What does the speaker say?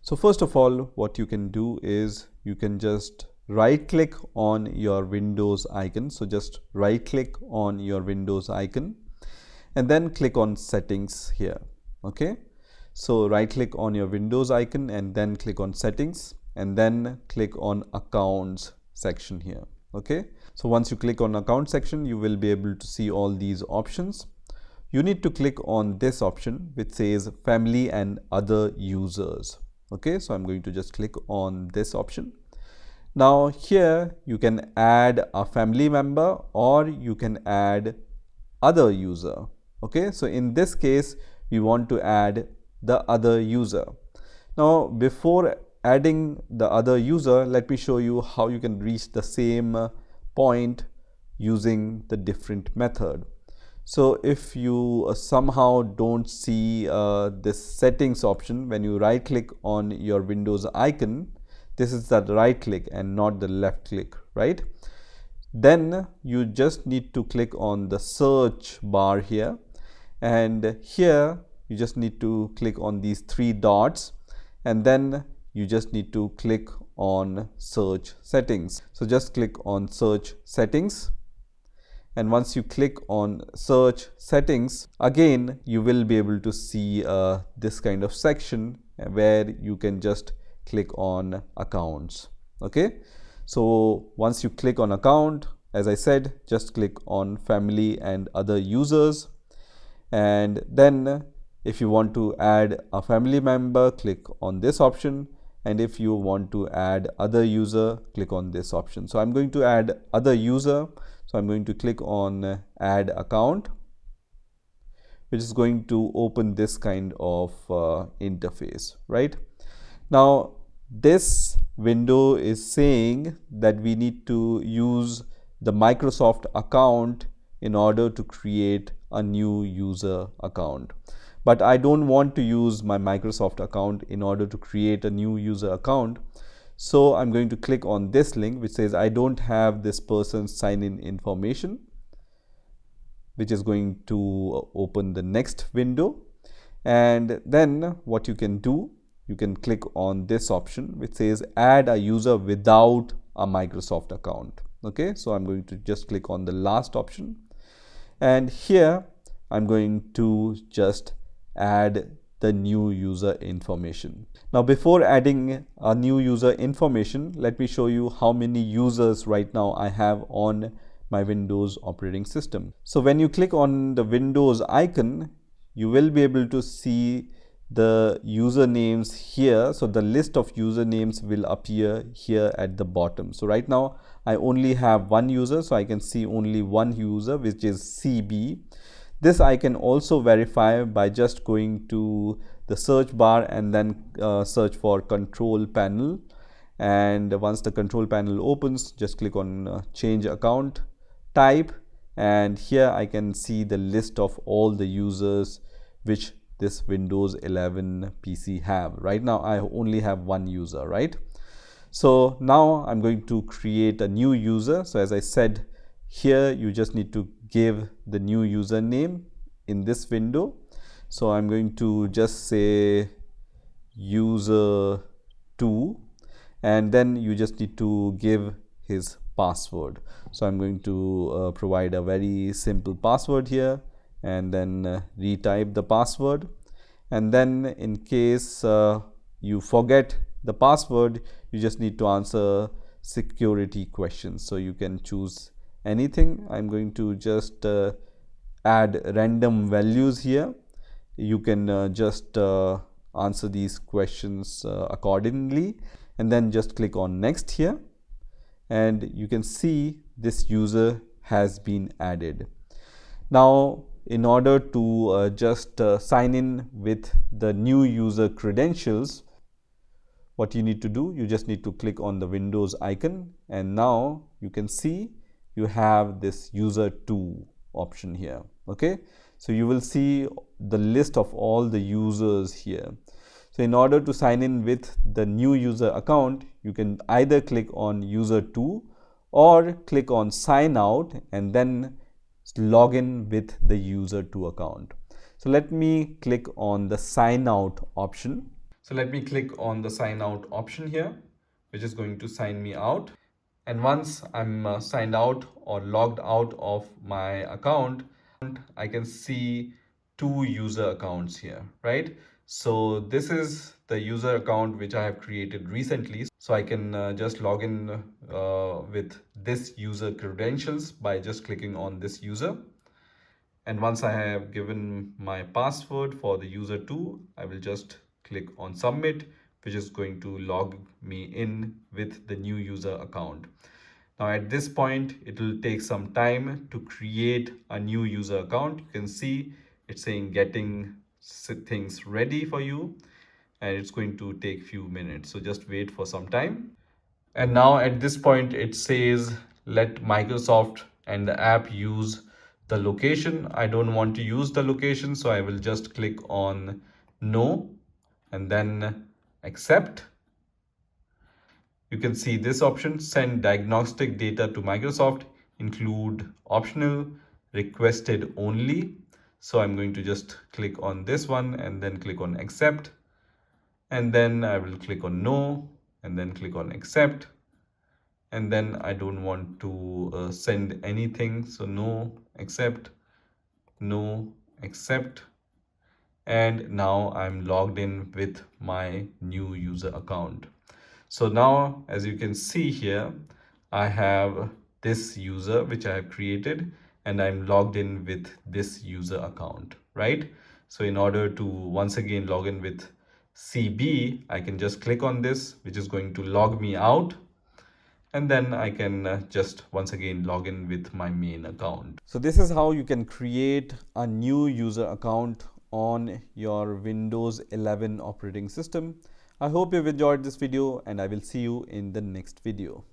So first of all, what you can do is you can just right click on your Windows icon. So just right click on your Windows icon and then click on settings here. Okay, so right click on your Windows icon and then click on settings and then click on accounts section here. Okay, so once you click on account section, you will be able to see all these options. You need to click on this option which says family and other users. Okay, so I'm going to just click on this option. Now here you can add a family member or you can add other user. Okay, so in this case we want to add the other user. Now before adding the other user, let me show you how you can reach the same point using the different method. So if you somehow don't see this settings option, when you right click on your Windows icon, this is the right click and not the left click, right? Then you just need to click on the search bar here, and here you just need to click on these three dots and then you just need to click on search settings. So just click on search settings, and once you click on search settings, again you will be able to see this kind of section where you can just click on accounts. Okay, so once you click on account, as I said, just click on family and other users, and then if you want to add a family member, click on this option, and if you want to add other user, click on this option. So I'm going to add other user, so I'm going to click on add account, which is going to open this kind of interface, right? Now this window is saying that we need to use the Microsoft account in order to create a new user account. But I don't want to use my Microsoft account in order to create a new user account. So I'm going to click on this link which says I don't have this person's sign-in information, which is going to open the next window. And then what you can do, you can click on this option which says add a user without a Microsoft account. Okay, so I'm going to just click on the last option, and here I'm going to just add the new user information. Now before adding a new user information, let me show you how many users right now I have on my Windows operating system. So when you click on the Windows icon, you will be able to see the usernames here. So the list of usernames will appear here at the bottom. So right now I only have one user, so I can see only one user, which is CB. This I can also verify by just going to the search bar and then search for control panel, and once the control panel opens, just click on change account type, and here I can see the list of all the users which this Windows 11 PC have. Right now I only have one user, right? So now I'm going to create a new user. So as I said, here you just need to give the new username in this window. So I'm going to just say user 2, and then you just need to give his password. So I'm going to provide a very simple password here, and then retype the password. And then in case you forget the password, you just need to answer security questions. So you can choose anything. I'm going to just add random values here. You can just answer these questions accordingly, and then just click on next here, and you can see this user has been added. Now in order to just sign in with the new user credentials, what you need to do, you just need to click on the Windows icon, and now you can see you have this user 2 option here. Okay, so you will see the list of all the users here. So in order to sign in with the new user account, you can either click on user 2 or click on sign out and then log in with the user 2 account. So let me click on the sign out option. So let me click on the sign out option here, which is going to sign me out. And once I'm signed out or logged out of my account, I can see two user accounts here, right? So this is the user account which I have created recently. So I can just log in with this user credentials by just clicking on this user. And once I have given my password for the user 2, I will just click on submit, which is going to log me in with the new user account. Now at this point, it will take some time to create a new user account. You can see it's saying getting things ready for you, and it's going to take few minutes. So just wait for some time. And now at this point, it says let Microsoft and the app use the location. I don't want to use the location, so I will just click on no and then accept. You can see this option, send diagnostic data to Microsoft, include optional, requested only. So I'm going to just click on this one and then click on accept. And then I will click on no and then click on accept. And then I don't want to send anything. So no, accept, no, accept. And now I'm logged in with my new user account. So now, as you can see here, I have this user which I have created and I'm logged in with this user account, right? So in order to once again log in with CB, I can just click on this, which is going to log me out. And then I can just once again log in with my main account. So this is how you can create a new user account on your Windows 11 operating system. I hope you've enjoyed this video and I will see you in the next video.